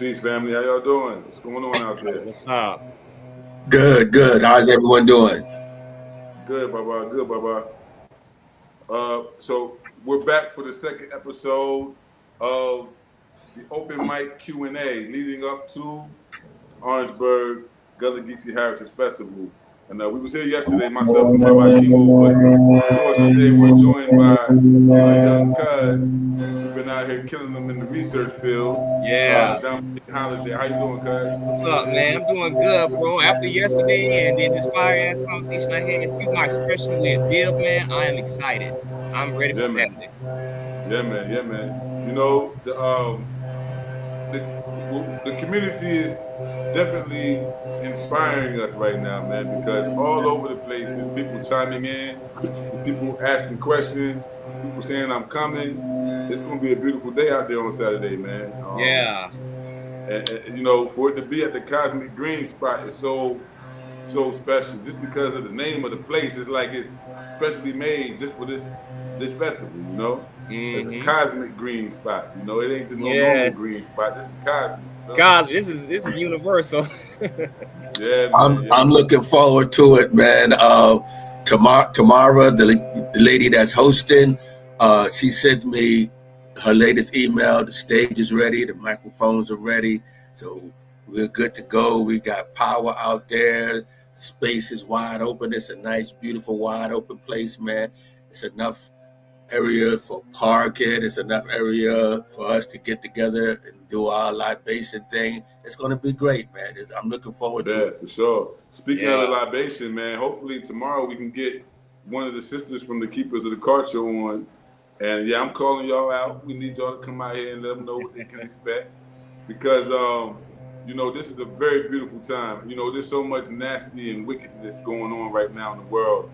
Peace, family. How y'all doing? What's going on out there? What's up? Good, good. How's everyone doing? Good, Baba. Good, Baba. So we're back for the second episode of the open mic Q&A leading up to Orangeburg Gullah Geechee Heritage Festival. And we was here yesterday, myself and Baba Kimo, but of course today we're joined by our young cuz who've been out here killing them in the research field. Yeah. Dominic Holiday. How you doing, cuz? What's up, man? I'm doing good, bro. After yesterday and then this fire ass conversation I had, excuse my expression with Bill, man, I am excited. I'm ready for Yeah, man. Saturday. Yeah, man. Yeah, man. You know, the the community is definitely inspiring us right now, man, because all over the place there's people chiming in, there's people asking questions, people saying I'm coming. It's gonna be a beautiful day out there on Saturday, man. Yeah. And you know, for it to be at the Cosmic Green spot is so special. Just because of the name of the place, it's like it's specially made just for this festival. You know, it's a Mm-hmm. cosmic green spot. You know, it ain't just no normal Yes. green spot. This is cosmic. You know? God, this is universal. Yeah, I'm man. Yeah, I'm man. looking forward to it, man. Tamara, the lady that's hosting, she sent me her latest email. The stage is ready, the microphones are ready, so we're good to go. We got power out there. Space is wide open. It's a nice, beautiful, wide open place, man. It's enough area for parking. It's enough area for us to get together and do our libation thing. It's going to be great, man. I'm looking forward to Yeah, it. for sure. Speaking of the Yeah. libation, man, hopefully tomorrow we can get one of the sisters from the Keepers of the Culture on. And yeah, I'm calling y'all out. We need y'all to come out here and let them know what they can expect. Because you know, this is a very beautiful time. You know, there's so much nasty and wickedness going on right now in the world.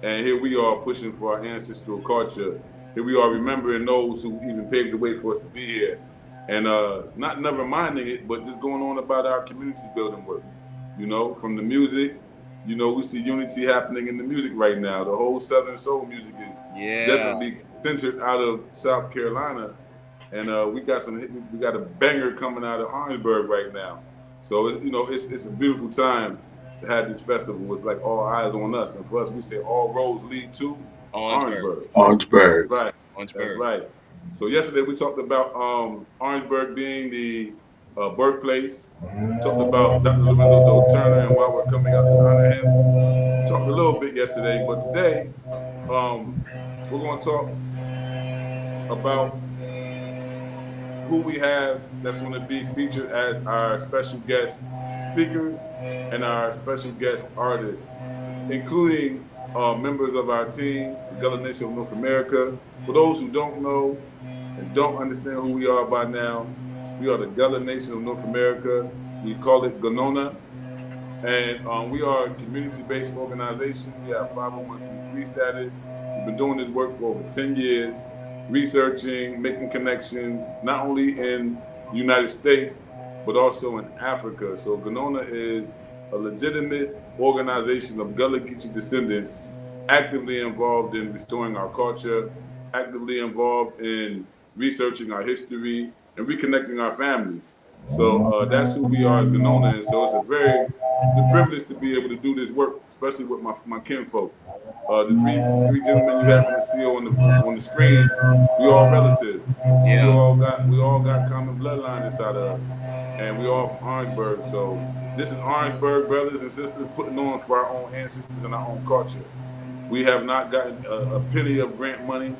And here we are pushing for our ancestral culture. Here we are remembering those who even paved the way for us to be here. And not never minding it, but just going on about our community building work. You know, from the music, you know, we see unity happening in the music right now. The whole Southern soul music is Yeah. definitely centered out of South Carolina, and we got a banger coming out of Orangeburg right now. So you know, it's a beautiful time to have this festival. It's like all eyes on us, and for us, we say all roads lead to Orangeburg. Orangeburg. That's Orangeburg. right. That's Orangeburg. right. So yesterday we talked about Orangeburg being the birthplace. We talked about Dr. Lorenzo Doe Turner and why we're coming out to honor him. We talked a little bit yesterday, but today um, we're going to talk about who we have that's going to be featured as our special guest speakers and our special guest artists, including members of our team, the Gullah Nation of North America. For those who don't know and don't understand who we are by now, we are the Gullah Nation of North America. We call it Ganona. And we are a community-based organization. We have 501c3 status. We've been doing this work for over 10 years, researching, making connections, not only in the United States, but also in Africa. So Ganona is a legitimate organization of Gullah Geechee descendants actively involved in restoring our culture, actively involved in researching our history, and reconnecting our families. So that's who we are as Ganona. And so it's a privilege to be able to do this work, especially with my kinfolk. The three gentlemen you happen to see on the screen, we all relatives. Yeah. We all got common bloodline inside of us, and we all from Orangeburg. So this is Orangeburg brothers and sisters putting on for our own ancestors and our own culture. We have not gotten a penny of grant money.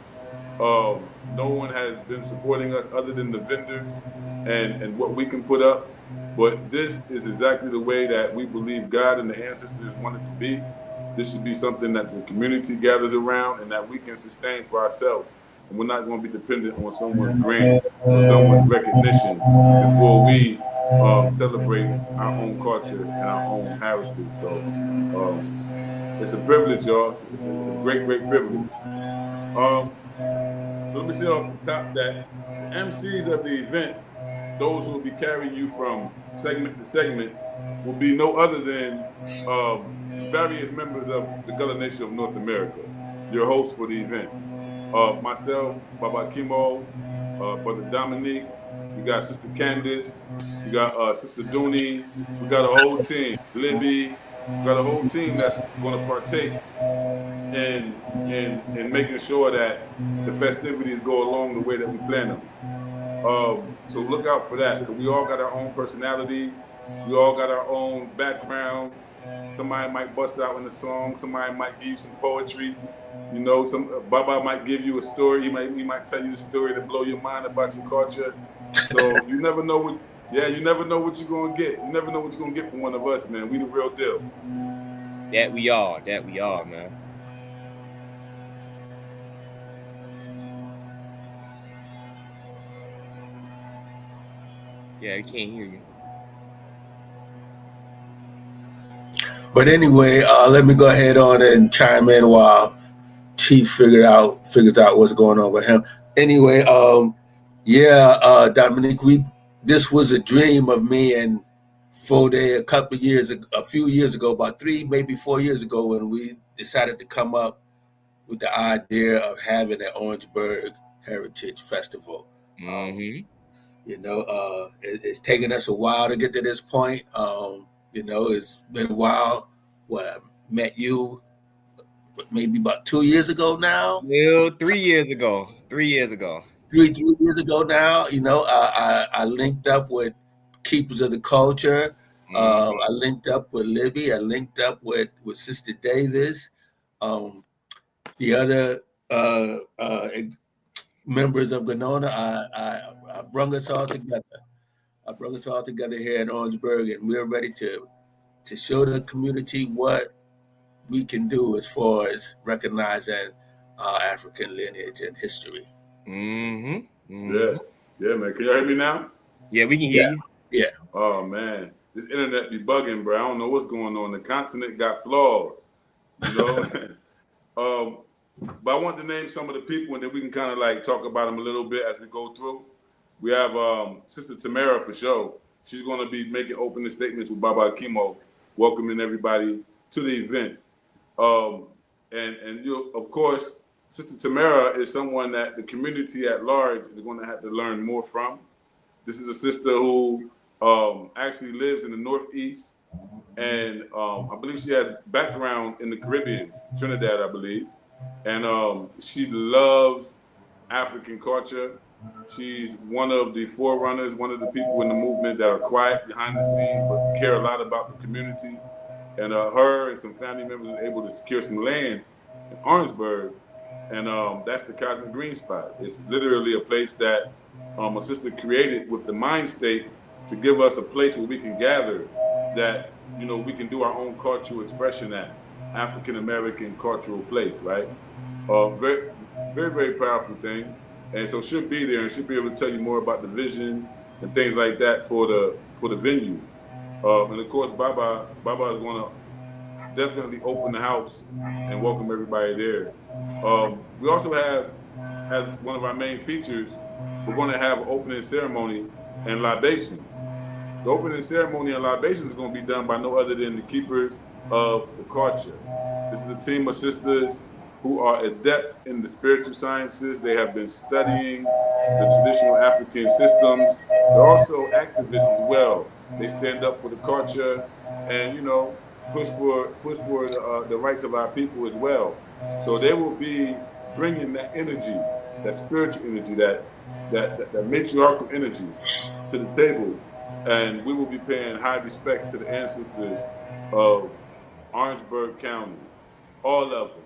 No one has been supporting us other than the vendors and what we can put up. But this is exactly the way that we believe God and the ancestors want it to be. This should be something that the community gathers around and that we can sustain for ourselves. And we're not going to be dependent on someone's grant or someone's recognition before we celebrate our own culture and our own heritage. So it's a privilege, y'all. It's a great, great privilege. Um, so let me say off the top that the MCs of the event, those who will be carrying you from segment to segment, will be no other than various members of the Gullah Nation of North America, your host for the event. Myself, Baba Kimo, Brother Dominique, You got Sister Candace. You got Sister Dooney. We got a whole team. Libby. We got a whole team that's going to partake in making sure that the festivities go along the way that we plan them. So look out for that, because we all got our own personalities. We all got our own backgrounds. Somebody might bust out in a song. Somebody might give you some poetry. You know, some Baba might give you a story. He might tell you a story to blow your mind about your culture. So you never know what. Yeah, you never know what you're gonna get. You never know what you're gonna get from one of us, man. We the real deal. That we are. That we are, man. Yeah, we can't hear you. But anyway, let me go ahead on and chime in while Chief figures out what's going on with him. Anyway, Dominique, this was a dream of me and Fode a few years ago, about 3, maybe 4 years ago, when we decided to come up with the idea of having an Orangeburg Heritage Festival. Mm-hmm. It's taken us a while to get to this point. It's been a while. I met you maybe about 2 years ago now. Well, 3 years ago. 3 years ago. 3 years ago now. I linked up with Keepers of the Culture. I linked up with Libby. I linked up with Sister Davis. The other members of Ganona. I brought us all together. I brought us all together here in Orangeburg, and we're ready to show the community what we can do as far as recognizing our African lineage and history. Mm-hmm. Mm-hmm. Yeah, man. Can you hear me now? Yeah, we can hear you. Yeah. Oh man, this internet be bugging, bro. I don't know what's going on. The continent got flaws, you know. But I want to name some of the people, and then we can kind of like talk about them a little bit as we go through. We have Sister Tamara for sure. She's going to be making opening statements with Baba Akimo, welcoming everybody to the event. And of course, Sister Tamara is someone that the community at large is going to have to learn more from. This is a sister who actually lives in the Northeast, and I believe she has background in the Caribbean, Trinidad, I believe. And she loves African culture. She's one of the forerunners, one of the people in the movement that are quiet behind the scenes, but care a lot about the community. And her and some family members were able to secure some land in Orangeburg, and that's the Cosmic Green Spot. It's literally a place that a sister created with the mind state to give us a place where we can gather, that we can do our own cultural expression at. African American cultural place, right? Very, very, very powerful thing. And so she'll be there, and she'll be able to tell you more about the vision and things like that for the venue. And of course, Baba is going to definitely open the house and welcome everybody there. We also have, as one of our main features, we're going to have an opening ceremony and libations. The opening ceremony and libations is going to be done by no other than the keepers of the culture. This is a team of sisters who are adept in the spiritual sciences. They have been studying the traditional African systems. They're also activists as well. They stand up for the culture and push for the rights of our people as well. So they will be bringing that energy, that spiritual energy, that matriarchal energy to the table, and we will be paying high respects to the ancestors of Orangeburg County, all of them.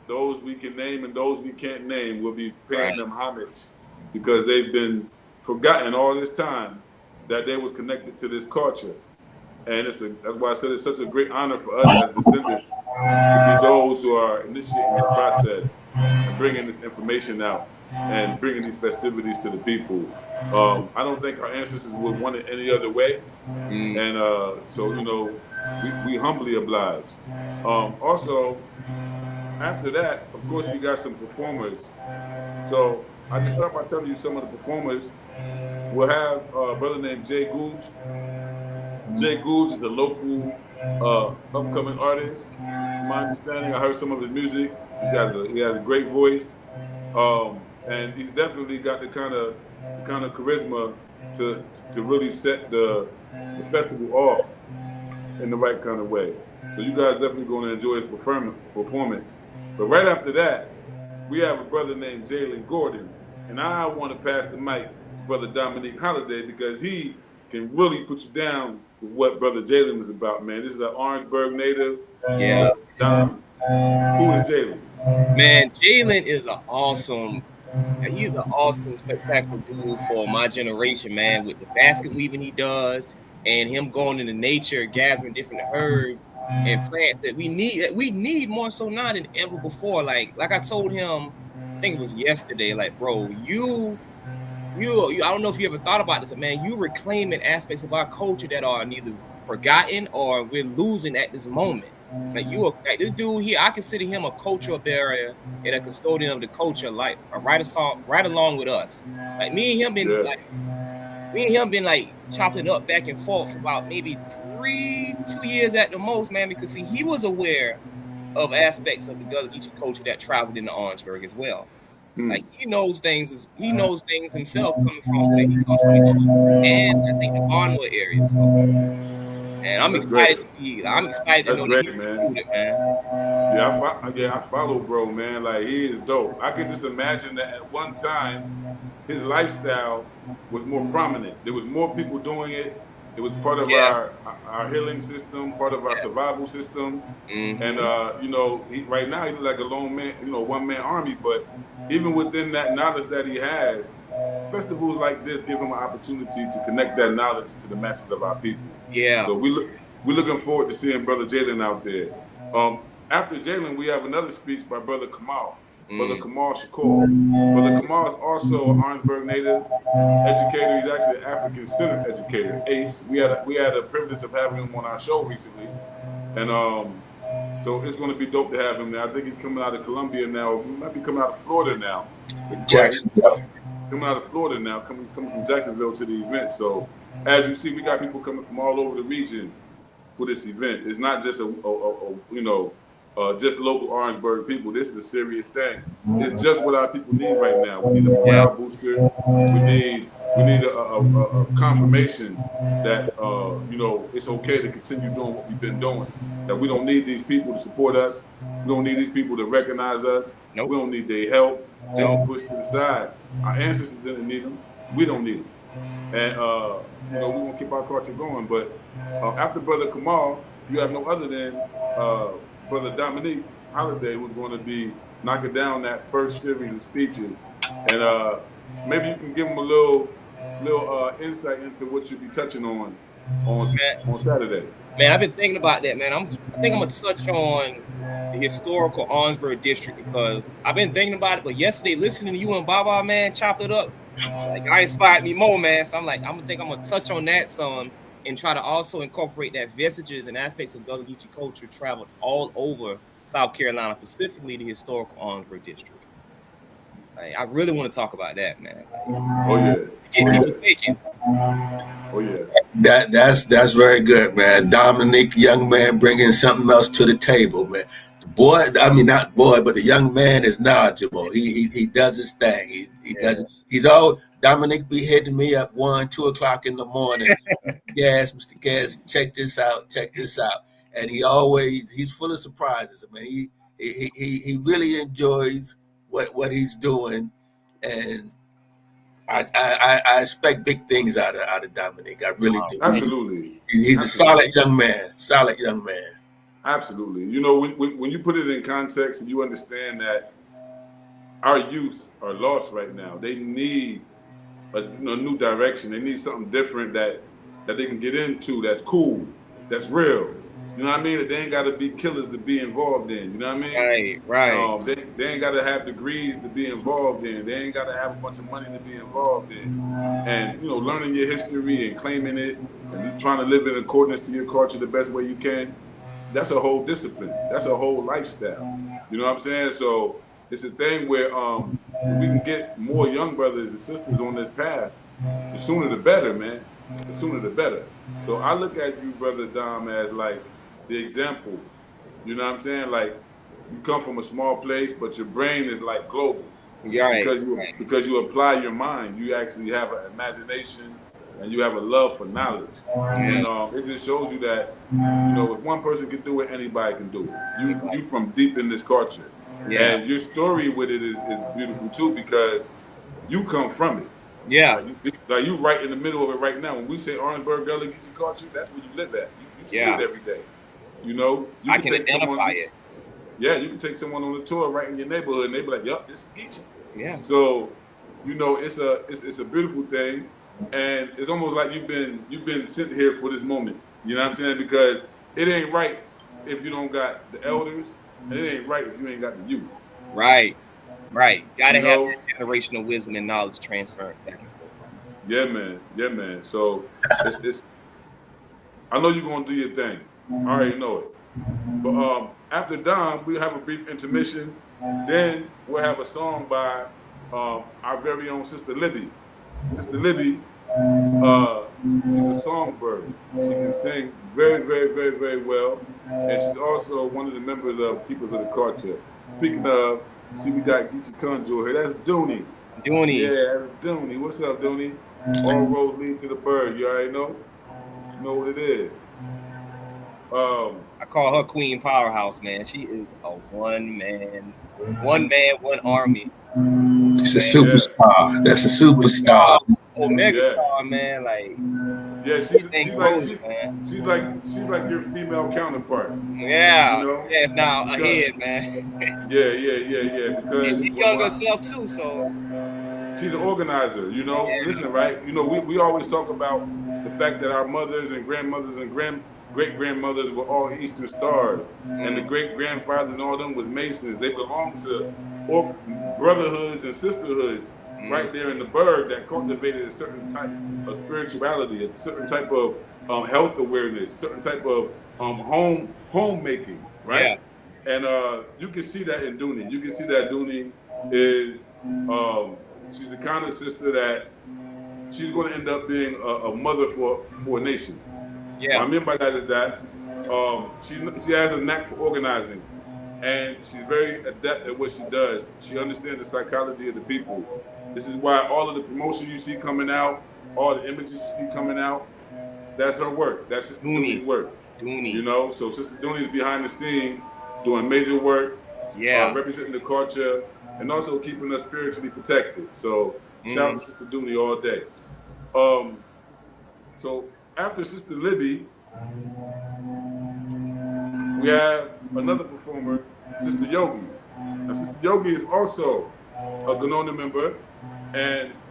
Those we can name and those we can't name, we'll be paying them homage, because they've been forgotten all this time that they was connected to this culture. And that's why I said it's such a great honor for us as descendants to be those who are initiating this process and bringing this information out and bringing these festivities to the people. I don't think our ancestors would want it any other way. And so we humbly oblige. Also, after that, of course, we got some performers. So I can start by telling you some of the performers. We'll have a brother named Jay Googe. Jay Googe is a local upcoming artist. From my understanding, I heard some of his music. He has a great voice, and he's definitely got the kind of charisma to really set the festival off in the right kind of way. So you guys definitely going to enjoy his performance. But right after that, we have a brother named Jalen Gordon, and I want to pass the mic to Brother Dominique Holiday because he can really put you down with what Brother Jalen is about, man. This is an Orangeburg native. Yeah. Dom. Who is Jalen? Man, Jalen is he's an awesome, spectacular dude for my generation, man, with the basket weaving he does and him going into nature, gathering different herbs and plants that we need more so now than ever before. Like I told him, I think it was yesterday, like, bro, you I don't know if you ever thought about this, but man, you reclaiming aspects of our culture that are neither forgotten or we're losing at this moment. Like this dude here, I consider him a cultural barrier and a custodian of the culture, like right along with us. Like me and him been like chopping up back and forth for about maybe 2 years at the most, man. Because see, he was aware of aspects of the Gullah Geechee culture that traveled into Orangeburg as well. Like he knows things himself coming from where he comes from, and I think the Barnwood area. So, and I'm excited to know that he's included, man. Yeah, I follow bro, man. Like he is dope. I can just imagine that at one time his lifestyle was more prominent. There was more people doing it. It was part of our healing system, part of our survival system. And right now he's like a lone man, one man army. But even within that knowledge that he has, festivals like this give him an opportunity to connect that knowledge to the masses of our people. Yeah. So we're looking forward to seeing Brother Jalen out there. After Jalen, we have another speech by Brother Kamal. Brother Kamal Shakur. Brother Kamal is also an Orangeburg native educator. He's actually an African-centered educator, ACE. We had a privilege of having him on our show recently. And so it's going to be dope to have him there. I think he's coming out of Columbia now. He might be coming out of Florida now. Jacksonville. Coming out of Florida now. He's coming from Jacksonville to the event. So as you see, we got people coming from all over the region for this event. It's not just just local Orangeburg people. This is a serious thing. It's just what our people need right now. We need a morale booster. We need a confirmation that it's okay to continue doing what we've been doing. That we don't need these people to support us. We don't need these people to recognize us. Nope. We don't need their help. They don't push to the side. Our ancestors didn't need them. We don't need them. And we want to keep our culture going. But after Brother Kamal, you have no other than Brother Dominique Holiday, who's going to be knocking down that first series of speeches. And maybe you can give him a little insight into what you'll be touching on Saturday. Man, I've been thinking about that, man. I think I'm going to touch on the historical Orangeburg district because I've been thinking about it. But yesterday, listening to you and Baba, man, chop it up, like I inspired me more, man. So I'm going to touch on that some and try to also incorporate that vestiges and aspects of Gullah Geechee culture traveled all over South Carolina, specifically the historical Orangeburg district. Like, I really want to talk about that, man. Oh yeah. That's very good, man. Dominique, young man, bringing something else to the table, man. The boy, I mean not boy, but the young man is knowledgeable. He does his thing. He does. He's all Dominique be hitting me up 1, 2 o'clock in the morning. Gas, Mr. Gas, check this out, and he's full of surprises. I mean, he really enjoys what he's doing, and I expect big things out of Dominique. I really do. Absolutely. He's a solid young man. Absolutely. When you put it in context and you understand that our youth are lost right now, they need a new direction. They need something different that they can get into. That's cool. That's real. You know what I mean? That they ain't got to be killers to be involved in. You know what I mean? Right. They ain't got to have degrees to be involved in. They ain't got to have a bunch of money to be involved in. And learning your history and claiming it and trying to live in accordance to your culture the best way you can. That's a whole discipline. That's a whole lifestyle. You know what I'm saying? So it's a thing where we can get more young brothers and sisters on this path. The sooner the better, man. The sooner the better. So I look at you, Brother Dom, as like the example. You know what I'm saying? Like you come from a small place, but your brain is like global. Right. Because you apply your mind. You actually have an imagination and you have a love for knowledge. And it just shows you that, you know, if one person can do it, anybody can do it. You from deep in this culture. Yeah. And your story with it is beautiful too, because you come from it. Yeah. Like you right in the middle of it right now. When we say Orangeburg, Gullah, Geechee culture, that's where you live at. You see it every day. You know, you I can identify it. Yeah, you can take someone on a tour right in your neighborhood, and they be like, "Yup, this is Geechee." Yeah. So, you know, it's a beautiful thing, and it's almost like you've been sent here for this moment. You know what I'm saying? Because it ain't right if you don't got the elders, and it ain't right if you ain't got the youth. Right. Gotta You have know? that generational wisdom and knowledge transference back and forth. Yeah, man. So it's I know you're gonna do your thing. I already know it. But after Don, we'll have a brief intermission. Then we'll have a song by our very own Sister Libby. Sister Libby, she's a songbird. She can sing very, very, very, very well. And she's also one of the members of Keepers of the Culture. Speaking of, see, we got Geechee Conjure here. That's Dooney. Dooney. Yeah, that's Dooney. What's up, Dooney? All roads lead to the bird. You already know? You know what it is. I call her Queen Powerhouse, man. She is a one man, one army. It's a superstar. Yeah. That's a superstar. Omega star, man. Like, she's like your female counterpart. Yeah, you know? Yeah. Now ahead, man. Yeah. Because she's young herself too, so she's an organizer. You know, listen, right? You know, we always talk about the fact that our mothers and grandmothers and great-grandmothers were all Eastern Stars, and the great-grandfathers and all them was Masons. They belonged to brotherhoods and sisterhoods right there in the Burg that cultivated a certain type of spirituality, a certain type of health awareness, certain type of homemaking, right? Yeah. And you can see that in Dooney. You can see that Dooney is she's the kind of sister that she's going to end up being a mother for a nation. Yeah. What I mean by that is that she has a knack for organizing, and she's very adept at what she does. She understands the psychology of the people. This is why all of the promotion you see coming out, all the images you see coming out, that's her work. That's Sister Dooney's work. You know, so Sister Dooney is behind the scene doing major work, representing the culture, and also keeping us spiritually protected. So shout out to Sister Dooney all day. So after Sister Libby, we have another performer, Sister Yogi. Now, Sister Yogi is also a Gonona member,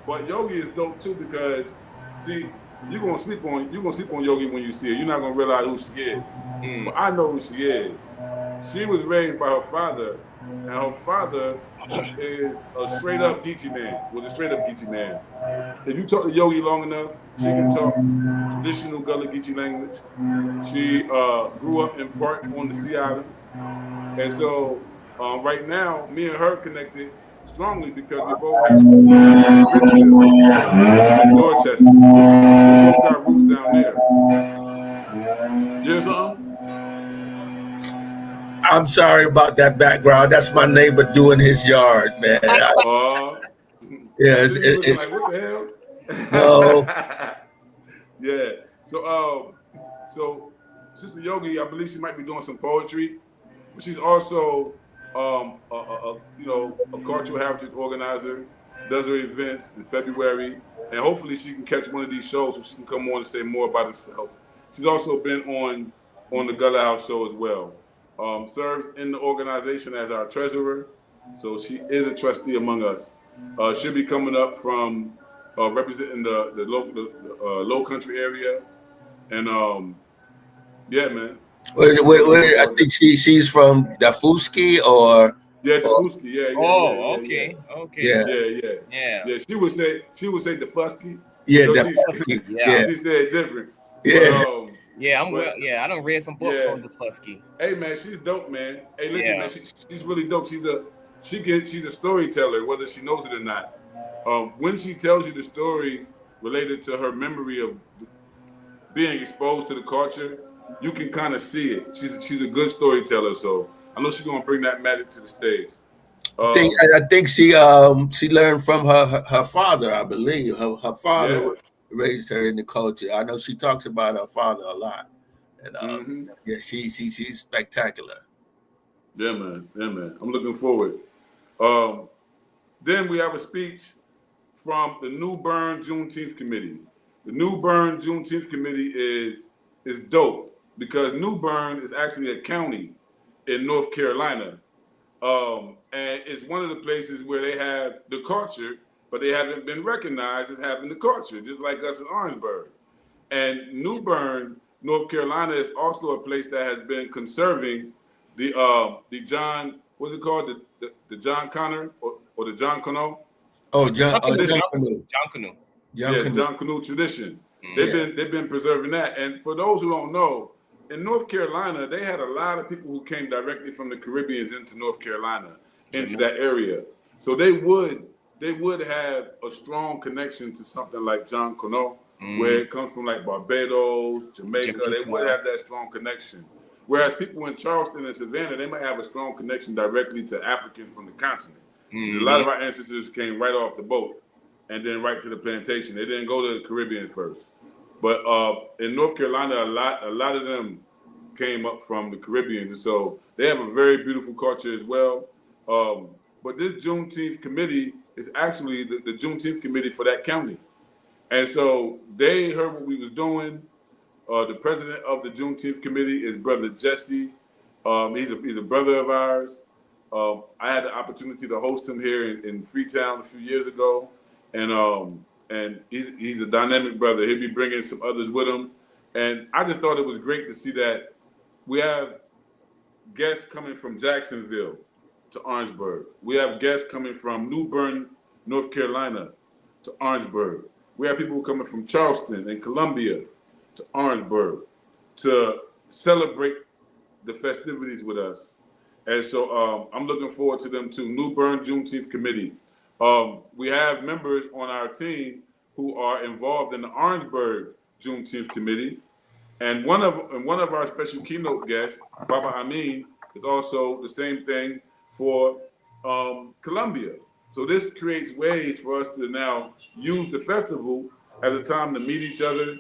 but Yogi is dope too because, see, you're gonna sleep on Yogi when you see her. You're not gonna realize who she is. But I know who she is. She was raised by her father, and her father is a straight up Geechee man. If you talk to Yogi long enough, she can talk traditional Gullah Geechee language. She grew up in part on the Sea Islands. And so right now, me and her connected strongly because we both have roots in Dorchester. We both got roots down there. You hear something? I'm sorry about that background. That's my neighbor doing his yard, man. It's like, what the hell? No. Yeah. So Sister Yogi, I believe she might be doing some poetry, but she's also a cultural heritage organizer. Does her events in February, and hopefully she can catch one of these shows so she can come on and say more about herself. She's also been on the Gullah House show as well. Serves in the organization as our treasurer, so she is a trustee among us. She'll be coming up from representing the low country area, and yeah, man. Wait, I think she's from Dafuski or Dafuski. Yeah. Okay. Yeah. She would say Dafuski. Yeah, Dafuski. Yeah. She said different. Yeah. But, I done read some books on Dafuski. Hey man, she's dope, man. Hey, listen, man, she's really dope. She's a storyteller, whether she knows it or not. When she tells you the stories related to her memory of being exposed to the culture, you can kind of see it. She's a good storyteller, so I know she's gonna bring that magic to the stage. I think she learned from her father, I believe. Her father raised her in the culture. I know she talks about her father a lot, and Mm-hmm. yeah, she's spectacular. Yeah, man. Yeah, man. I'm looking forward. Then we have a speech from the New Bern Juneteenth Committee. The New Bern Juneteenth Committee is dope because New Bern is actually a county in North Carolina, and it's one of the places where they have the culture, but they haven't been recognized as having the culture, just like us in Orangeburg. And New Bern, North Carolina, is also a place that has been conserving the John, what's it called, the John Connor or the John Cano Oh, tradition. John Canoe. Yeah, Canoe. John Canoe tradition. Yeah. They've been preserving that. And for those who don't know, in North Carolina, they had a lot of people who came directly from the Caribbeans into North Carolina, into that area. So they would have a strong connection to something like John Cano, where it comes from like Barbados, Jamaica. They would have that strong connection. Whereas people in Charleston and Savannah, they might have a strong connection directly to Africans from the continent. A lot of our ancestors came right off the boat and then right to the plantation. They didn't go to the Caribbean first. But in North Carolina, a lot of them came up from the Caribbean, and so they have a very beautiful culture as well. But this Juneteenth committee is actually the Juneteenth committee for that county, and so they heard what we was doing. The president of the Juneteenth committee is Brother Jesse. He's a brother of ours. I had the opportunity to host him here in Freetown a few years ago, and he's a dynamic brother. He'll be bringing some others with him, and I just thought it was great to see that we have guests coming from Jacksonville to Orangeburg. We have guests coming from New Bern, North Carolina to Orangeburg. We have people coming from Charleston and Columbia to Orangeburg to celebrate the festivities with us. And so I'm looking forward to them too. New Bern Juneteenth Committee. We have members on our team who are involved in the Orangeburg Juneteenth Committee. And one of our special keynote guests, Baba Amin, is also the same thing for Columbia. So this creates ways for us to now use the festival as a time to meet each other,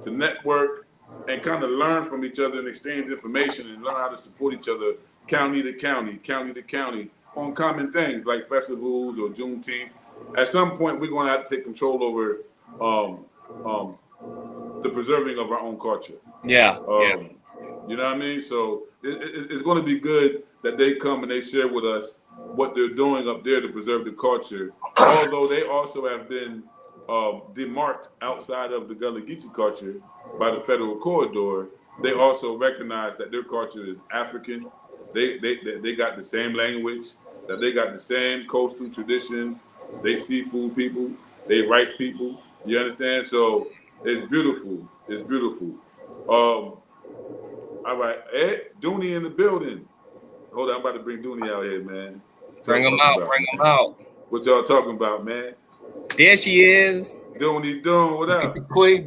to network, and kind of learn from each other and exchange information and learn how to support each other county to county, county to county on common things like festivals or Juneteenth. At some point, we're going to have to take control over the preserving of our own culture. Yeah. You know what I mean? So it's going to be good that they come and they share with us what they're doing up there to preserve the culture. Although they also have been demarked outside of the Gullah Geechee culture by the federal corridor, they also recognize that their culture is African. They got the same language, that they got the same coastal traditions. They seafood people, they rice people. You understand? So it's beautiful. It's beautiful. All right, Ed, Dooney in the building. Hold on, I'm about to bring Dooney out here, man. Bring him out. What y'all talking about, man? There she is. Dooney Doon, what up? The queen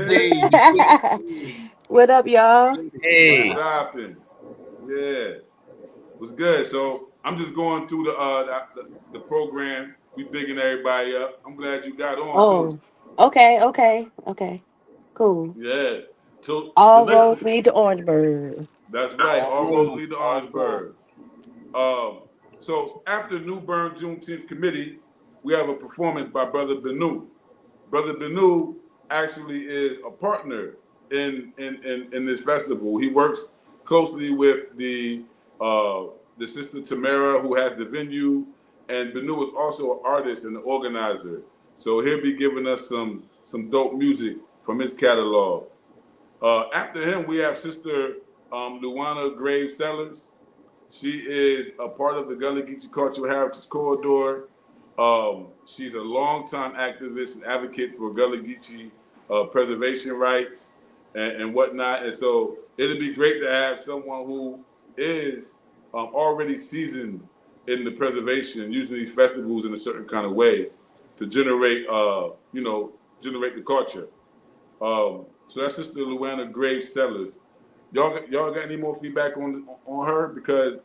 Yeah. What up, y'all? Hey. Yeah. What's good? So I'm just going through the program. We bigging everybody up. I'm glad you got on too. Okay. Cool. Yeah. So all roads lead to Orangeburg. That's right. All roads lead to Orangeburg. So after New Bern Juneteenth Committee, we have a performance by Brother Benu. Brother Benu actually is a partner in this festival. He works closely with the sister Tamara, who has the venue, and Benu is also an artist and an organizer. So he'll be giving us some dope music from his catalog. After him, we have Sister Luana Graves Sellers. She is a part of the Gullah Geechee Cultural Heritage Corridor. She's a longtime activist and advocate for Gullah Geechee preservation rights and whatnot. And so it'd be great to have someone who is already seasoned in the preservation, using these festivals in a certain kind of way to generate the culture. So that's Sister Luana Graves Sellers. Y'all got any more feedback on her? Because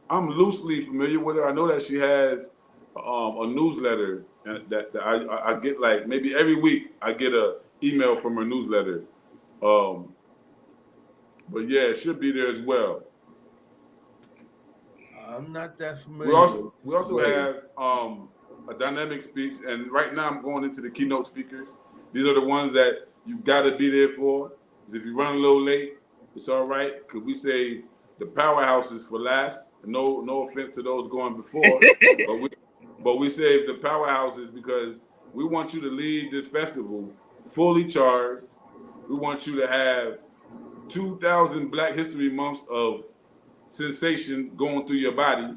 I'm loosely familiar with her. I know that she has a newsletter that I get, like maybe every week I get a email from her newsletter. But yeah, it should be there as well. I'm not that We familiar also with we this also way. have a dynamic speech, and right now I'm going into the keynote speakers. These are the ones that you got to be there for. 'Cause if you run a little late, it's all right, because we save the powerhouses for last. No offense to those going before, but we save the powerhouses because we want you to leave this festival fully charged. We want you to have 2,000 Black History Months of sensation going through your body.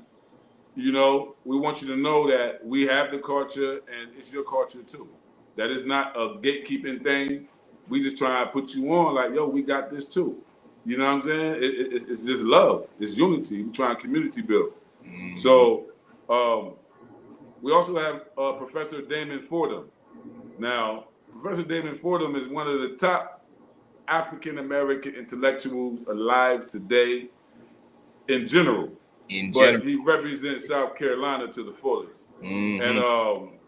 You know, we want you to know that we have the culture and it's your culture too. That is not a gatekeeping thing. We just try to put you on like, yo, we got this too. You know what I'm saying? It's just love. It's unity. We try to community build. So we also have Professor Damon Fordham. Now, Professor Damon Fordham is one of the top African American intellectuals alive today in general. But he represents South Carolina to the fullest. And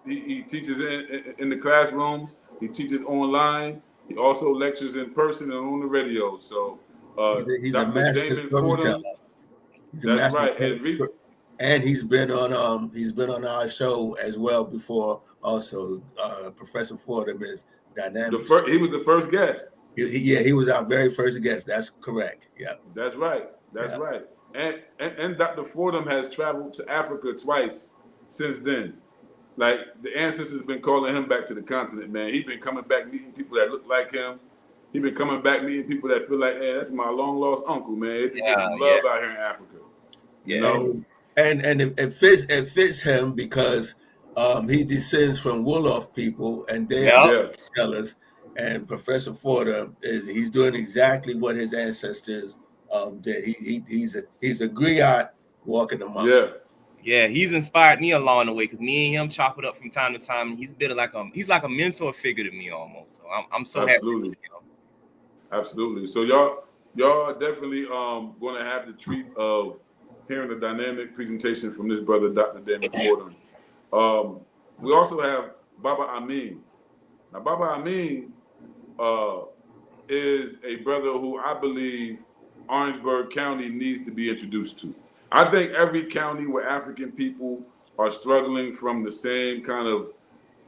he teaches in the classrooms. He teaches online. He also lectures in person and on the radio. So He's a Dr. master Damon storyteller. Fordham, He's a that's master right. storyteller. And he's been on our show as well before. Also, Professor Fordham is dynamic. He was the first guest. He was our very first guest. That's correct. Yeah. That's right. That's right. And Dr. Fordham has traveled to Africa twice since then. Like the ancestors have been calling him back to the continent, man. He's been coming back meeting people that look like him. He's been coming back meeting people that feel like, hey, that's my long lost uncle, man. They've been getting love out here in Africa. You know? And it fits him because he descends from Wolof people and they're storytellers. And Professor Fordham he's doing exactly what his ancestors did. He's a griot walking amongst them. Yeah, he's inspired me along the way because me and him chop it up from time to time. He's been like a mentor figure to me almost. So I'm so happy with him. Absolutely. So y'all definitely going to have the treat of hearing a dynamic presentation from this brother, Dr. Damon Fordham. We also have Baba Amin. Now, Baba Amin is a brother who I believe Orangeburg County needs to be introduced to. I think every county where African people are struggling from the same kind of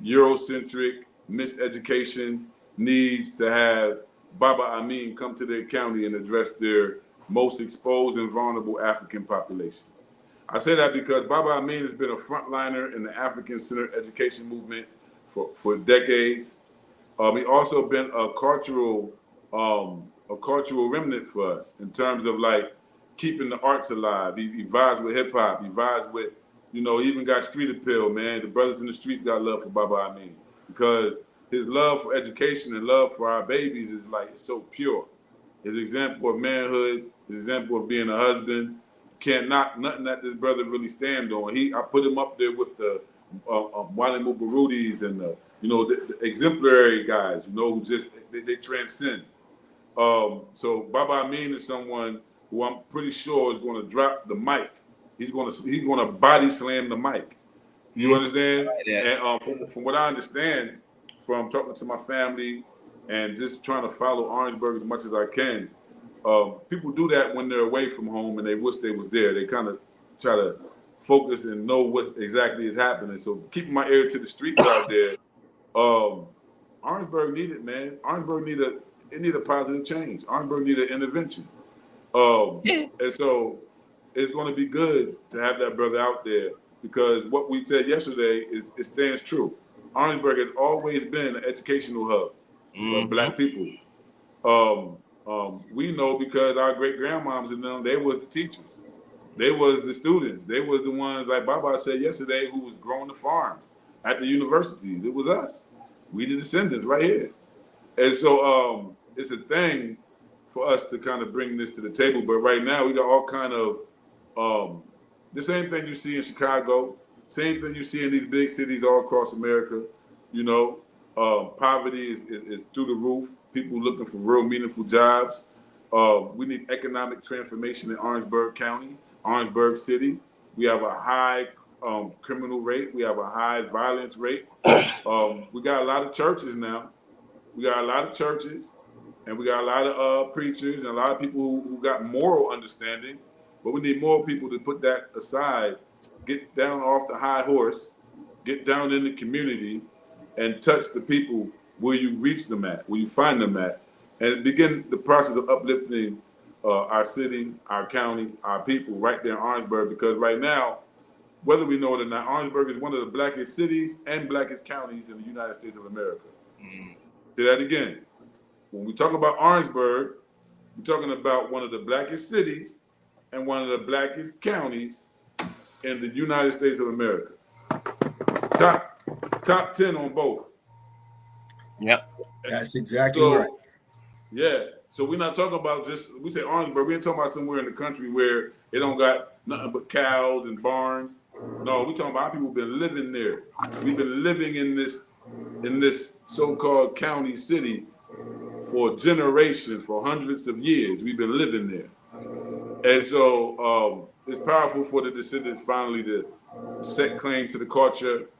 Eurocentric miseducation needs to have Baba Amin come to their county and address their most exposed and vulnerable African population. I say that because Baba Amin has been a frontliner in the African-centered education movement for decades. He also been a cultural remnant for us in terms of like keeping the arts alive. He vibes with hip hop. He vibes with, he even got street appeal, man. The brothers in the streets got love for Baba Amin because his love for education and love for our babies is like, it's so pure. His example of manhood, his example of being a husband, can't knock nothing that this brother really stand on. I put him up there with the Wale Mubarudis and the exemplary guys, who just they transcend. So Baba Amin is someone who I'm pretty sure is going to drop the mic. He's going to body slam the mic. You understand? And from what I understand, from talking to my family and just trying to follow Orangeburg as much as I can, people do that when they're away from home and they wish they was there. They kind of try to focus and know what exactly is happening. So keeping my ear to the streets out there, Orangeburg needed, man. Orangeburg need a positive change. Orangeburg need an intervention. And so it's going to be good to have that brother out there because what we said yesterday it stands true. Orangeburg has always been an educational hub for Black people. We know because our great grandmoms and them, they was the teachers. They was the students. They was the ones, like Baba said yesterday, who was growing the farms at the universities. It was us. We the descendants right here. And so it's a thing for us to kind of bring this to the table. But right now we got all kind of the same thing you see in Chicago, same thing you see in these big cities all across America. Poverty is through the roof. People looking for real meaningful jobs. We need economic transformation in Orangeburg County, Orangeburg City. We have a high criminal rate. We have a high violence rate. We got a lot of churches now. We got a lot of churches, and we got a lot of preachers and a lot of people who got moral understanding. But we need more people to put that aside, get down off the high horse, get down in the community, and touch the people where you reach them at, where you find them at, and begin the process of uplifting our city, our county, our people right there in Orangeburg. Because right now, whether we know it or not, Orangeburg is one of the blackest cities and blackest counties in the United States of America. Say that again. When we talk about Orangeburg, we're talking about one of the blackest cities and one of the blackest counties in the United States of America. Top 10 on both. Yep. That's exactly right. Yeah. So we're not talking about just, we say Orangeburg, we ain't talking about somewhere in the country where it don't got nothing but cows and barns. No, we're talking about our people been living there. We've been living in this so-called county city for generations, for hundreds of years. We've been living there. And so it's powerful for the descendants finally to set claim to the culture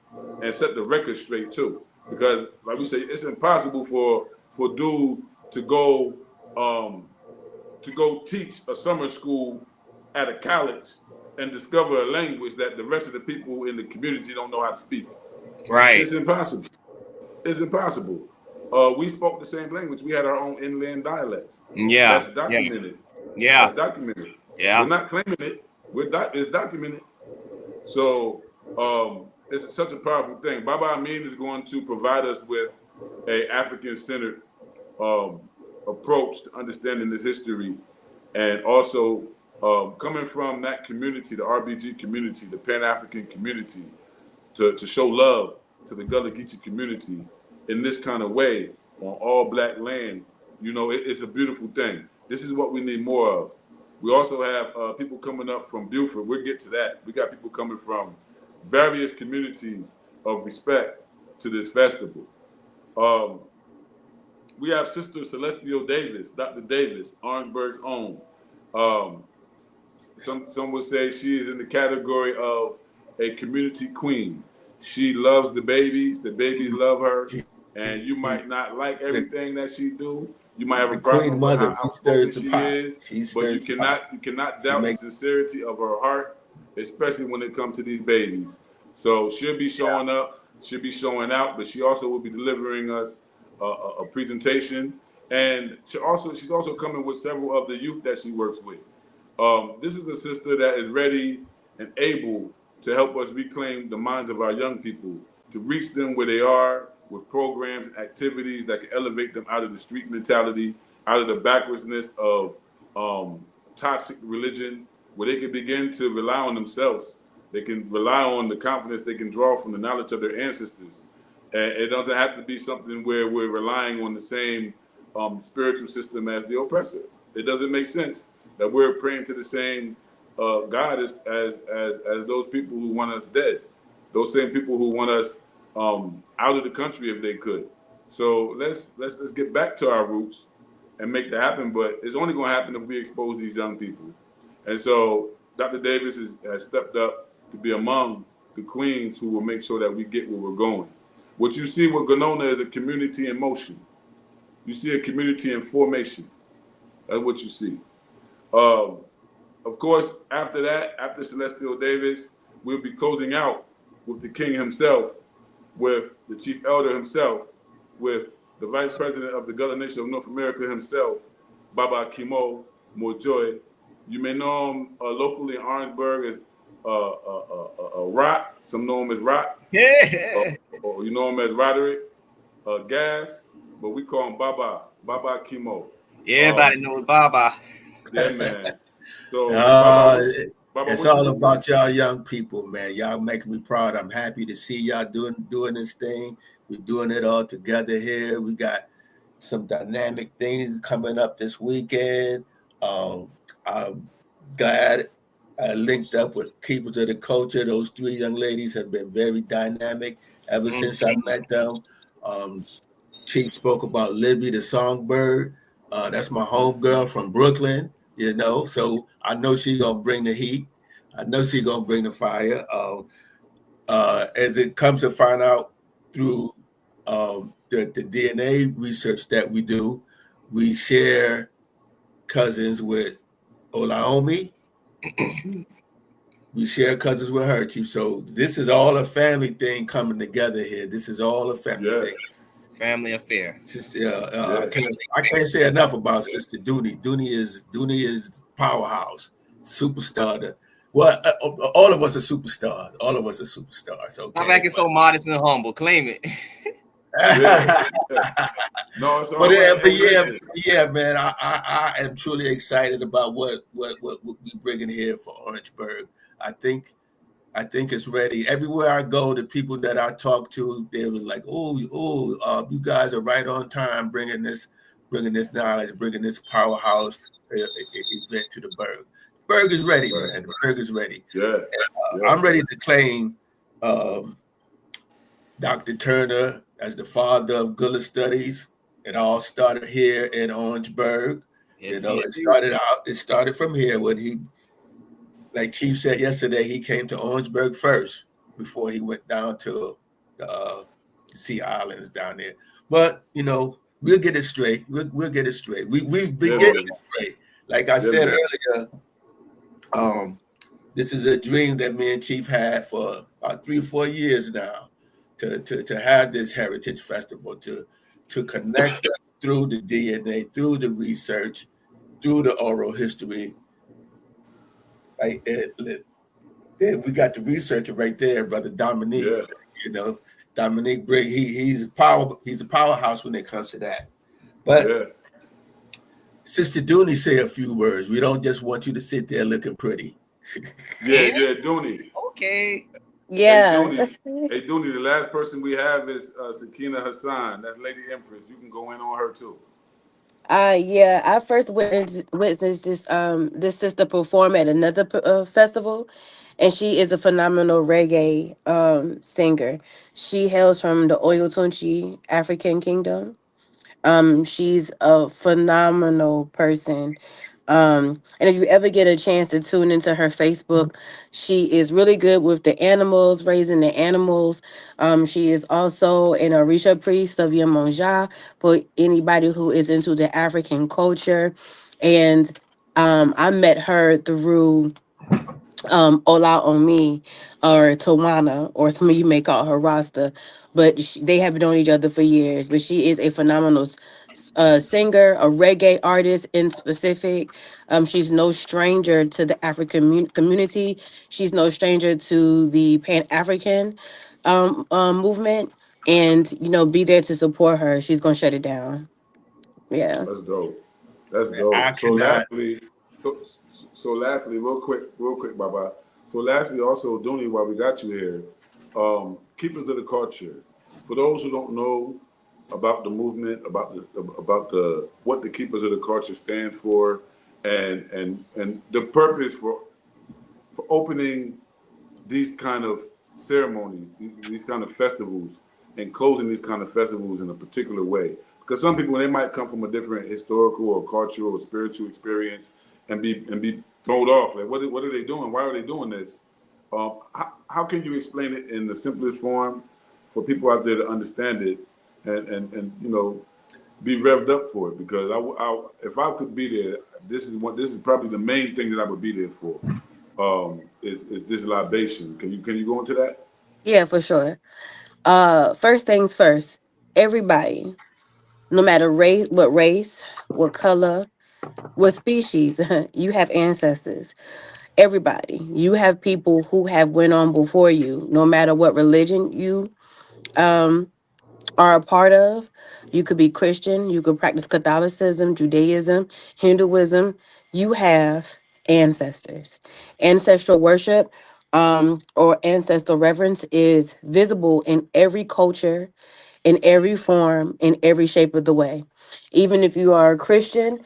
and set the record straight too. Because like we say, it's impossible for dude to go teach a summer school at a college and discover a language that the rest of the people in the community don't know how to speak. Right. It's impossible. It's impossible. We spoke the same language. We had our own inland dialects. Yeah. That's documented. Yeah. That's documented. Yeah. We're not claiming it. It's documented. So it's such a powerful thing. Baba Amin is going to provide us with a African-centered approach to understanding this history, and also coming from that community, the RBG community, the Pan-African community, to show love to the Gullah Geechee community in this kind of way on all black land. You know, it's a beautiful thing. This is what we need more of. We also have people coming up from Beaufort. We'll get to that. We got people coming from various communities of respect to this festival. We have Sister Celestial Davis, Dr. Davis, Orangeburg's own. Some would say she is in the category of a community queen. She loves the babies love her, and you might not like everything that she do. You might have a problem with how outspoken she is, but you cannot doubt the sincerity of her heart, especially when it comes to these babies. So she'll be showing up, she'll be showing out, but she also will be delivering us a presentation, and she's also coming with several of the youth that she works with. This is a sister that is ready and able to help us reclaim the minds of our young people, to reach them where they are with programs and activities that can elevate them out of the street mentality, out of the backwardsness of toxic religion, where they can begin to rely on themselves. They can rely on the confidence they can draw from the knowledge of their ancestors. And it doesn't have to be something where we're relying on the same spiritual system as the oppressor. It doesn't make sense that we're praying to the same God as those people who want us dead, those same people who want us out of the country if they could. So let's get back to our roots and make that happen. But it's only going to happen if we expose these young people. And so Dr. Davis has stepped up to be among the queens who will make sure that we get where we're going. What you see with Gonona is a community in motion. You see a community in formation. That's what you see. Of course, after that, after Celestial Davis, we'll be closing out with the king himself, with the chief elder himself, with the vice president of the Gullah Nation of North America himself, Baba Kimo Mojoy. You may know him locally in Orangeburg as Rock. Some know him as Rock. Yeah. Or you know him as Roderick Gas, but we call him Baba Kimo. Everybody knows Baba. Yeah, man. So Baba, it's all about y'all young people, man. Y'all making me proud. I'm happy to see y'all doing this thing. We're doing it all together here. We got some dynamic things coming up this weekend. I'm glad I linked up with people to the culture. Those three young ladies have been very dynamic ever since I met them. Chief spoke about Libby the Songbird. That's my homegirl from Brooklyn, you know, so I know she's going to bring the heat. I know she's going to bring the fire. As it comes to find out through the DNA research that we do, we share cousins with Olaomi. We share cousins with her, Chief. So this is all a family thing coming together here. This is all a family Yeah, thing. Family affair. Sister, yeah, I can't say enough about Sister Dooney. Dooney is powerhouse, superstar. Well, all of us are superstars. All of us are superstars. Stop Okay, acting so modest and humble. Claim it. yeah, but yeah. No, it's all but right. Hey, yeah, listen. yeah, man. I am truly excited about what we bringing here for Orangeburg. I think I think it's ready. Everywhere I go, the people that I talk to, they was like, you guys are right on time bringing this knowledge, bringing this powerhouse event to the Berg. Berg is ready, Right. man. The Berg is ready. Yeah, yeah. I'm ready to claim um, Dr. Turner as the father of Gullah studies. It all started here in Orangeburg. You Yes, know, yes. it started from here when he, like Chief said yesterday, he came to Orangeburg first before he went down to the Sea Islands down there. But we'll get it straight. We'll get it straight. We've been Yeah, getting man. it straight. Like I Yeah, said man. earlier, um, this is a dream that me and Chief had for about 3 or 4 years now, to have this heritage festival, to connect us through the DNA, through the research, through the oral history. Like then we got the researcher right there, brother Dominique. Yeah, You know, Dominique bring he's a powerhouse when it comes to that. But yeah, Sister Dooney say a few words. We don't just want you to sit there looking pretty. yeah, Yeah. yeah. Dooney. Okay. Hey, Yeah. Dooney. Hey, Dooney. The last person we have is Sakina Hassan. That's Lady Empress. You can go in on her too. Yeah, I first witnessed this sister perform at another festival, and she is a phenomenal reggae singer. She hails from the Oyotunchi African Kingdom. She's a phenomenal person. And if you ever get a chance to tune into her Facebook, she is really good with the animals, raising the animals. She is also an Orisha priest of Yemonja for anybody who is into the African culture. And I met her through Ola Omi or Tawana, or some of you may call her Rasta, but they have known each other for years. But she is a phenomenal singer, a reggae artist in specific. She's no stranger to the African community. She's no stranger to the Pan African movement, and be there to support her. She's gonna shut it down. Yeah. That's dope. That's I dope. So cannot. lastly, so, so lastly, real quick, Baba. So lastly, also, Dooney, while we got you here, keepers of the culture. For those who don't know about the movement, about the what the keepers of the culture stand for, and the purpose for opening these kind of ceremonies, these kind of festivals, and closing these kind of festivals in a particular way. Because some people they might come from a different historical or cultural or spiritual experience and be thrown off. Like, what are they doing? Why are they doing this? How can you explain it in the simplest form for people out there to understand it and be revved up for it? Because if I could be there, this is probably the main thing that I would be there for. Is this libation? Can you go into that? Yeah, for sure. First things first. Everybody, no matter race, what color, what species, you have ancestors. Everybody, you have people who have went on before you. No matter what religion you um are a part of. You could be Christian, you could practice Catholicism, Judaism, Hinduism. You have ancestors. Ancestral worship or ancestral reverence is visible in every culture, in every form, in every shape of the way. Even if you are a Christian,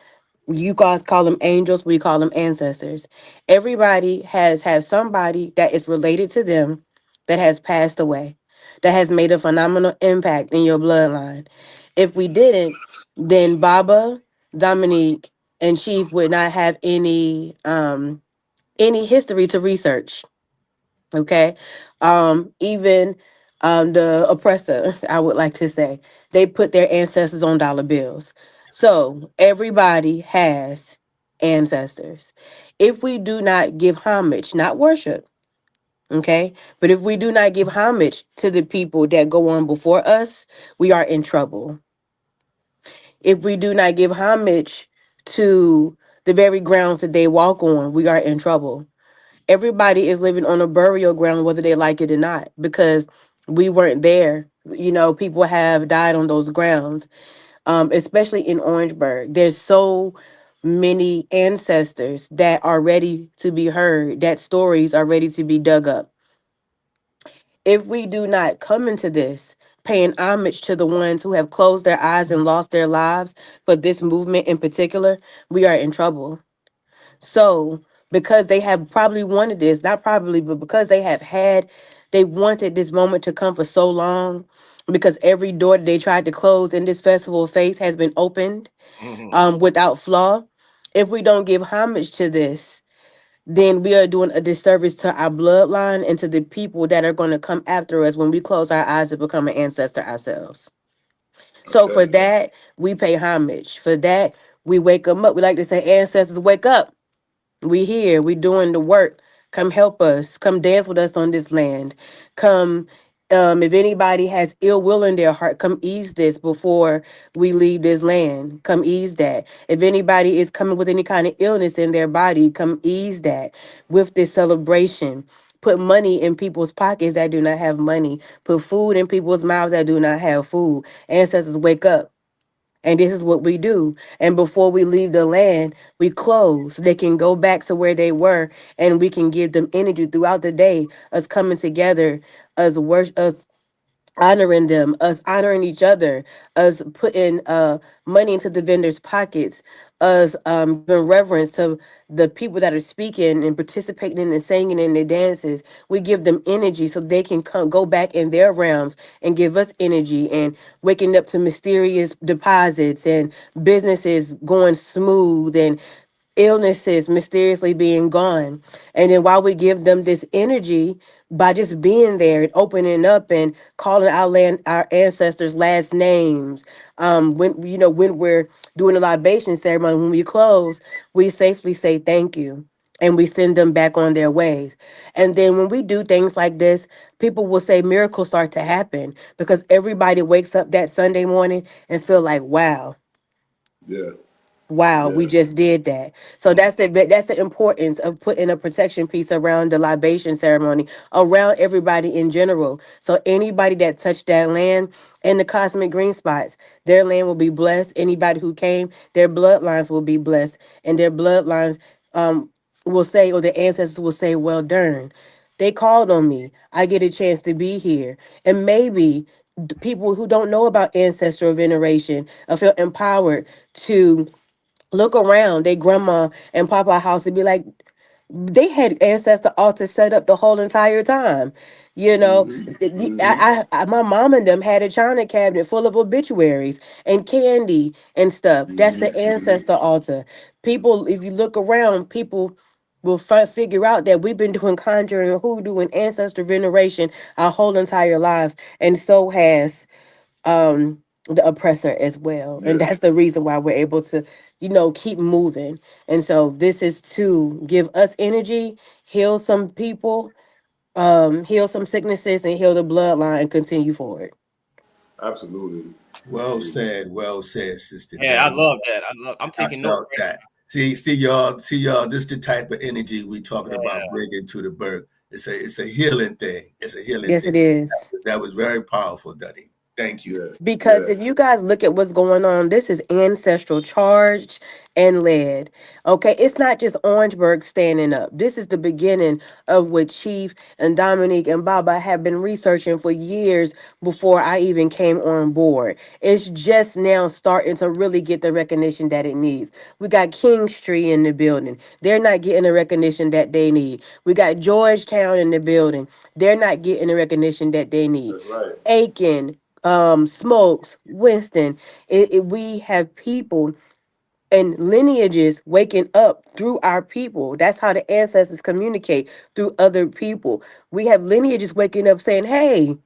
you guys call them angels, we call them ancestors. Everybody has had somebody that is related to them that has passed away, that has made a phenomenal impact in your bloodline. If we didn't, then Baba, Dominique, and Chief would not have any history to research. Okay. Even the oppressor, I would like to say, they put their ancestors on dollar bills. So everybody has ancestors. If we do not give homage, not worship, okay, but if we do not give homage to the people that go on before us, we are in trouble. If we do not give homage to the very grounds that they walk on, we are in trouble. Everybody is living on a burial ground, whether they like it or not, because we weren't there. People have died on those grounds, especially in Orangeburg. There's so many ancestors that are ready to be heard, that stories are ready to be dug up. If we do not come into this paying homage to the ones who have closed their eyes and lost their lives for this movement in particular, we are in trouble. So, because they have probably wanted this, not probably, but because they wanted this moment to come for so long, because every door that they tried to close in this festival of faith has been opened Mhm. without flaw. If we don't give homage to this, then we are doing a disservice to our bloodline and to the people that are going to come after us when we close our eyes to become an ancestor ourselves. So Okay. for that, we pay homage. For that, we wake them up. We like to say, ancestors, wake up. We here, we doing the work. Come help us. Come dance with us on this land. Come, if anybody has ill will in their heart, come ease this before we leave this land. Come ease that. If anybody is coming with any kind of illness in their body, come ease that with this celebration. Put money in people's pockets that do not have money. Put food in people's mouths that do not have food. Ancestors, wake up. And this is what we do. And before we leave the land, we close. They can go back to where they were, and we can give them energy throughout the day. Us coming together, us worship, us honoring them, us honoring each other, us putting money into the vendors' pockets, us giving reverence to the people that are speaking and participating in and singing in the dances. We give them energy so they can go back in their realms and give us energy, and waking up to mysterious deposits and businesses going smooth and illnesses mysteriously being gone. And then while we give them this energy by just being there and opening up and calling our ancestors last names, when we're doing the libation ceremony, when we close, we safely say thank you. And we send them back on their ways. And then when we do things like this, people will say miracles start to happen because everybody wakes up that Sunday morning and feel like, wow, Yeah. wow, we Yeah. just did that. So that's the importance of putting a protection piece around the libation ceremony, around everybody in general. So anybody that touched that land in the cosmic green spots, their land will be blessed. Anybody who came, their bloodlines will be blessed, and their bloodlines um will say, or the ancestors will say, well done. They called on me. I get a chance to be here. And maybe people who don't know about ancestral veneration feel empowered to look around their grandma and papa house and be like, they had ancestor altars set up the whole entire time. You know, Mm-hmm. Mm-hmm. My mom and them had a china cabinet full of obituaries and candy and stuff. That's the Mm-hmm. Mm-hmm. ancestor altar. People, if you look around, people will figure out that we've been doing conjuring and hoodoo and ancestor veneration our whole entire lives, and so has the oppressor as well. And Yeah. that's the reason why we're able to keep moving. And so this is to give us energy, heal some people, heal some sicknesses, and heal the bloodline and continue forward. Absolutely. Absolutely. Well said, Sister Yeah, I Danny. love that. I'm I taking notes felt right that. See y'all. This the type of energy we talking about now. bringing to the birth. It's a healing thing. It's a healing Yes, it thing. is. That was very powerful, Danny. Thank you. Yeah. Because Yeah. if you guys look at what's going on, this is ancestral charged and led. Okay, it's not just Orangeburg standing up. This is the beginning of what Chief and Dominique and Baba have been researching for years before I even came on board. It's just now starting to really get the recognition that it needs. We got Kingstree in the building. They're not getting the recognition that they need. We got Georgetown in the building. They're not getting the recognition that they need. That's right. Aiken, Smokes, Winston. We have people and lineages waking up through our people. That's how the ancestors communicate, through other people. We have lineages waking up saying, hey,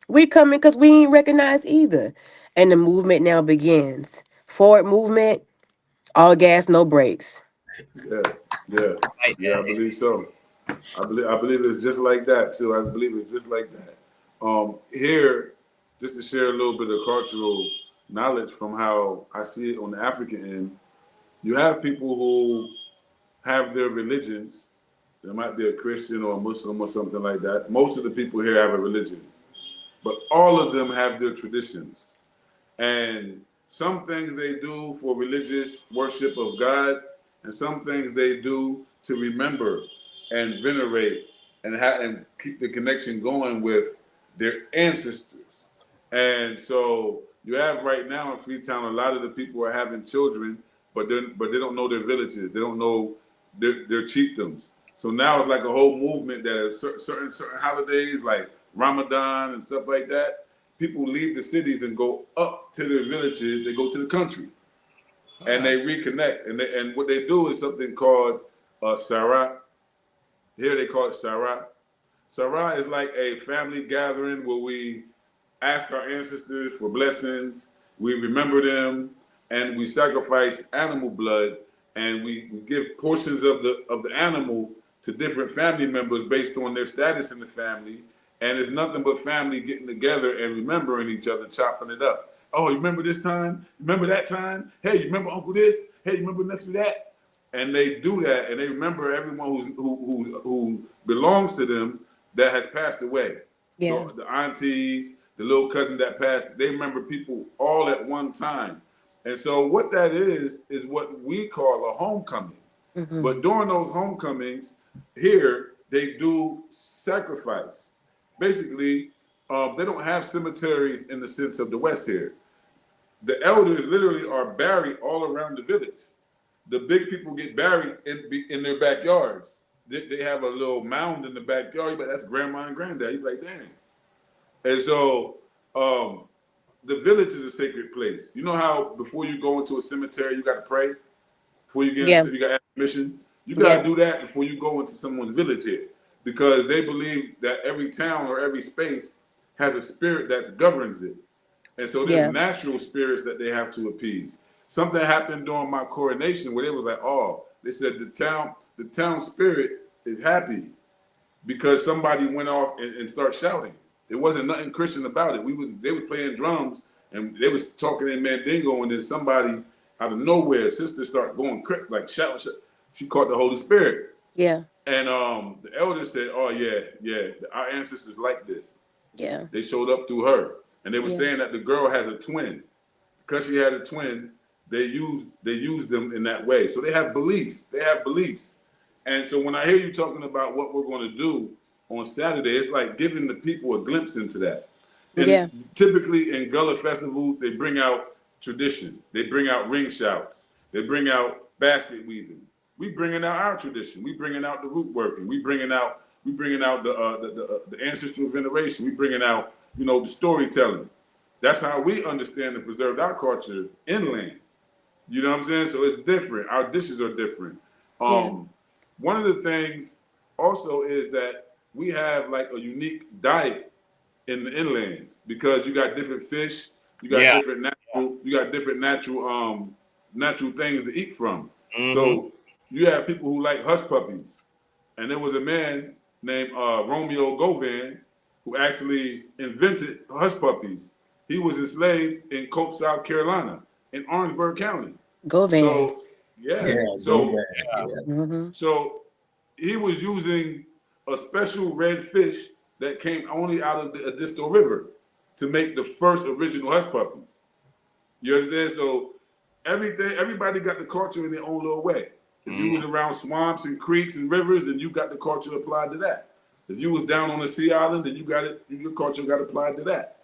we coming because we ain't recognized either. And the movement now begins. Forward movement, all gas, no brakes. Yeah, yeah, Like yeah. I that. believe so. I believe it's just like that too. I believe it's just like that. Here, just to share a little bit of cultural knowledge from how I see it on the African end, you have people who have their religions. There might be a Christian or a Muslim or something like that. Most of the people here have a religion, but all of them have their traditions. And some things they do for religious worship of God, and some things they do to remember and venerate and keep the connection going with their ancestors. And so you have right now in Freetown, a lot of the people are having children, but they don't know their villages. They don't know their chiefdoms. So now it's like a whole movement that is certain holidays like Ramadan and stuff like that. People leave the cities and go up to their villages. They go to the country and they reconnect. And what they do is something called Sarah. Here they call it Sarah. Sarah is like a family gathering where we ask our ancestors for blessings, we remember them, and we sacrifice animal blood, and we give portions of the animal to different family members based on their status in the family. And it's nothing but family getting together and remembering each other, chopping it up. Oh, you remember this time? Remember that time? Hey, you remember Uncle this? Hey, you remember nephew that? And they do that, and they remember everyone who belongs to them that has passed away. Yeah. So the aunties, the little cousin that passed, they remember people all at one time. And so what that is what we call a homecoming. Mm-hmm. But during those homecomings, here they do sacrifice. Basically, they don't have cemeteries in the sense of the West here. The elders literally are buried all around the village. The big people get buried in their backyards. They have a little mound in the backyard, but that's grandma and granddad. You're like, dang. And so the village is a sacred place. You know how before you go into a cemetery, you got to pray? Before you get Yeah. into, you got to ask permission? You got to Yeah. do that before you go into someone's village here. Because they believe that every town or every space has a spirit that governs it. And so there's Yeah. natural spirits that they have to appease. Something happened during my coronation where they was like, oh, they said the town spirit is happy because somebody went off and started shouting. There wasn't nothing Christian about it. They was playing drums and they was talking in Mandingo, and then somebody out of nowhere, sister started going like shout. She caught the Holy Spirit. Yeah. And the elder said, oh yeah, our ancestors like this. Yeah. They showed up through her. And they were Yeah. saying that the girl has a twin. Because she had a twin, they use them in that way. So they have beliefs. And so when I hear you talking about what we're going to do on Saturday, it's like giving the people a glimpse into that. And Yeah. typically in Gullah festivals, they bring out tradition. They bring out ring shouts. They bring out basket weaving. We bringing out our tradition. We bringing out the root working. We bringing out the ancestral veneration. We bringing out the storytelling. That's how we understand and preserve our culture inland. You know what I'm saying? So it's different. Our dishes are different. Yeah. One of the things also is that we have like a unique diet in the inlands because you got different fish, you got Yeah. different natural things to eat from. Mhm. So you have people who like hush puppies, and there was a man named Romeo Govan who actually invented hush puppies. He was enslaved in Cope, South Carolina, in Orangeburg County. Go So Vans. Yeah, so go back. Yeah. Mm-hmm. so he was using a special red fish that came only out of the Edisto River to make the first original hush puppies. You understand? So everybody got the culture in their own little way. If you was around swamps and creeks and rivers, then you got the culture applied to that. If you was down on a sea island, then your culture got applied to that.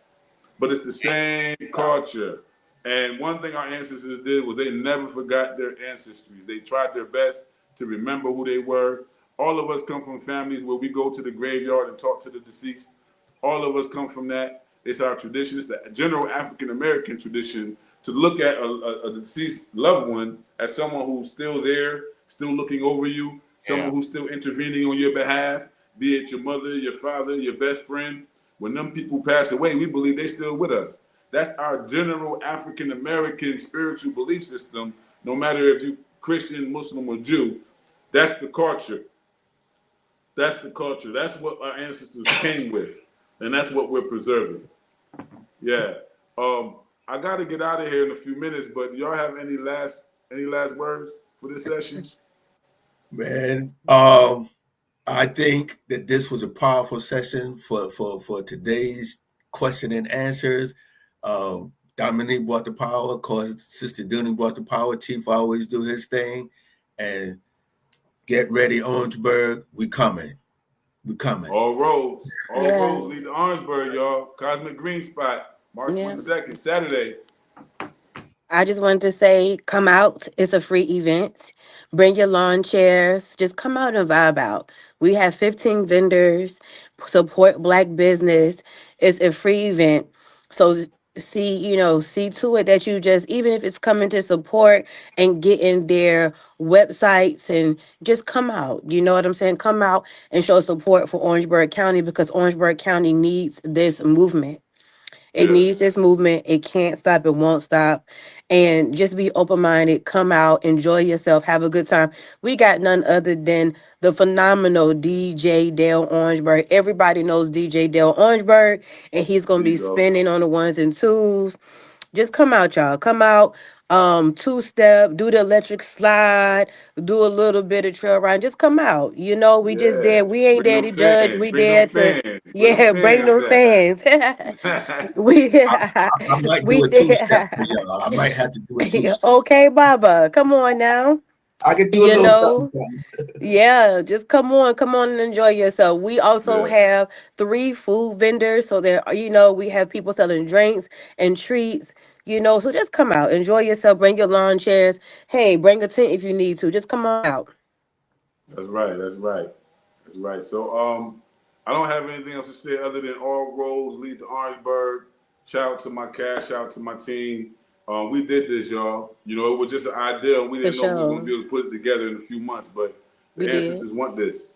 But it's the same culture. And one thing our ancestors did was they never forgot their ancestries. They tried their best to remember who they were. All of us come from families where we go to the graveyard and talk to the deceased. All of us come from that. It's our tradition. It's the general African American tradition to look at a deceased loved one as someone who's still there, still looking over you, someone who's still intervening on your behalf, be it your mother, your father, your best friend. When them people pass away, we believe they still with us. That's our general African American spiritual belief system. No matter if you Christian, Muslim, or Jew, that's the culture. That's the culture. That's what our ancestors came with, and that's what we're preserving. Yeah. I got to get out of here in a few minutes, but y'all have any last words for this session? Man, I think that this was a powerful session for today's question and answers. Dominique brought the power, of course, Sister Dooney brought the power, Chief always do his thing. And get ready, Orangeburg, we coming. We coming. All roads lead to Orangeburg, y'all. Cosmic Green Spot, March 22nd, Saturday. I just wanted to say, come out. It's a free event. Bring your lawn chairs. Just come out and vibe out. We have 15 vendors. Support Black business. It's a free event. So see to it that you just, even if it's coming to support and get in their websites and just come out. You know what I'm saying? Come out and show support for Orangeburg County because Orangeburg County needs this movement. It needs this movement. It can't stop. It won't stop. And just be open minded. Come out, enjoy yourself, have a good time. We got none other than the phenomenal DJ Dale Orangeburg. Everybody knows DJ Dale Orangeburg, and he's gonna be spinning on the ones and twos. Just come out, y'all. Come out. Two-step, do the electric slide, do a little bit of trail ride. Just come out. You know, we just there. We ain't Bring there them to judge. fans. We Bring them there to, fans. Where them yeah, bring fans them fans. at? we I might we do a two-step there. for y'all. I might have to do a two-step. Okay, Baba. Come on now. I can do a You little something, know, something. yeah, just come on and enjoy yourself. We also Yeah. have 3 food vendors, so there, we have people selling drinks and treats. So just come out, enjoy yourself. Bring your lawn chairs. Hey, bring a tent if you need to. Just come on out. That's right. That's right. That's right. So I don't have anything else to say other than all roads lead to Orangeburg. Shout out to my cast, shout out to my team. We did this, y'all. It was just an idea, and we For didn't know we were going to sure, be able to put it together in a few months. But we the did. ancestors want this.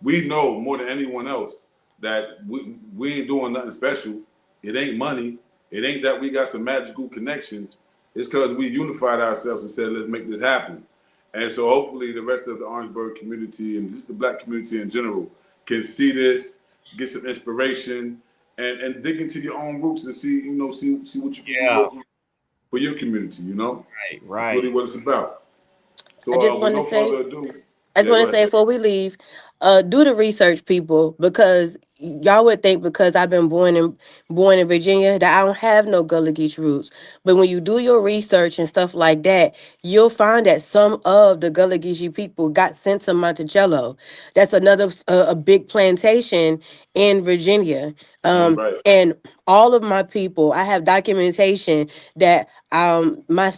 We know more than anyone else that we ain't doing nothing special. It ain't money. It ain't that we got some magical connections. It's because we unified ourselves and said, let's make this happen. And so hopefully the rest of the Orangeburg community and just the Black community in general can see this, get some inspiration, and dig into your own roots and see what you can do locally for your community. That's really Right. what it's about. I just So with want to no say. further ado, I just yeah, want go to say ahead. before we leave, do the research, people, because y'all would think because I've been born in Virginia that I don't have no Gullah Geechee roots. But when you do your research and stuff like that, you'll find that some of the Gullah Geechee people got sent to Monticello. That's another a big plantation in Virginia. That's right. And all of my people, I have documentation that my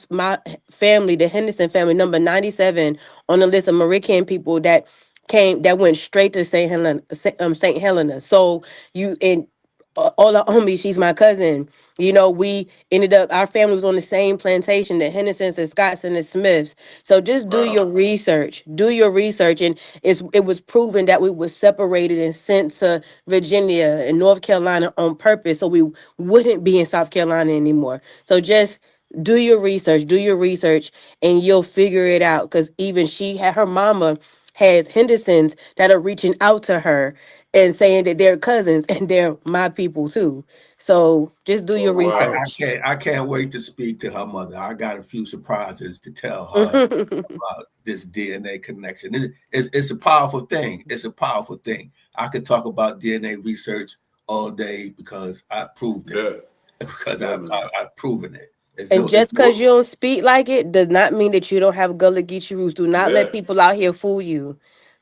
family, the Henderson family, number 97 on the list of American people that went straight to St. Helena. So you and Ola Omi, she's my cousin. We ended up, our family was on the same plantation, the Hendersons, the Scotts, and the Smiths. So just do Wow. your research. Do your research. And it was proven that we were separated and sent to Virginia and North Carolina on purpose so we wouldn't be in South Carolina anymore. So just do your research, and you'll figure it out. Because even she had her mama has Hendersons that are reaching out to her and saying that they're cousins and they're my people too. So just do Oh your wow. research. I can't wait to speak to her mother. I got a few surprises to tell her about this DNA connection. It's a powerful thing. It's a powerful thing. I could talk about DNA research all day because I've proved it. Yeah. Because Yeah, I've proven it. And just because Well, you don't speak like it does not mean that you don't have Gullah Geechee roots. Do not yeah. let people out here fool you.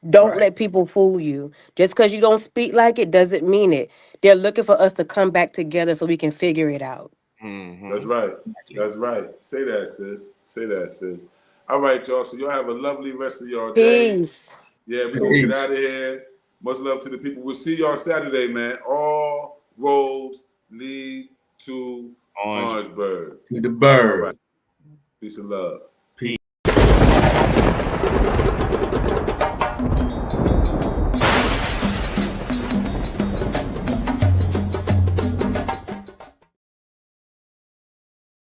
Don't right. let people fool you. Just because you don't speak like it doesn't mean it. They're looking for us to come back together so we can figure it out. That's Mm-hmm. right. Exactly. That's right. Say that, sis. Say that, sis. All right, y'all. So y'all have a lovely rest of your day. Peace. Yeah, we're gonna get Peace. out of here. Much love to the people. We'll see y'all Saturday, man. All roads lead to Orange. Orangeburg. To the All bird. right. Peace and love.